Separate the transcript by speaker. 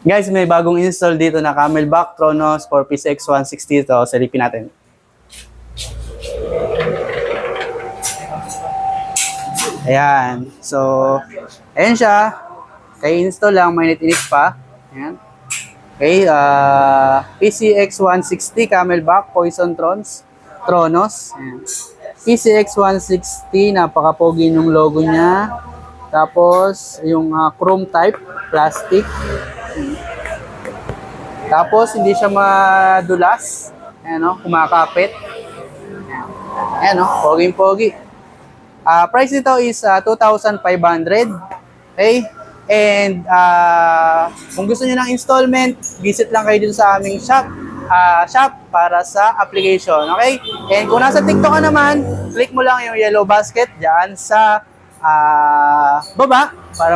Speaker 1: Guys, may bagong install dito na Camelback Tronos 4-piece X160 to. Silipin natin. Ayan. So, ayan siya. Kaya install lang, mainit-init pa. Ayan. Okay, PCX160 Camelback Poison Tronos. Ayan. PCX160, napaka-pogi yung logo niya. Tapos, yung chrome type, plastic. Tapos, hindi siya madulas. Ayan o, kumakapit. Ayan o, poging-pogi. Price nito is 2,500. Okay? And, kung gusto niyo ng installment, visit lang kayo dito sa aming shop para sa application. Okay? And kung nasa TikTok ka naman, click mo lang yung yellow basket dyan sa baba para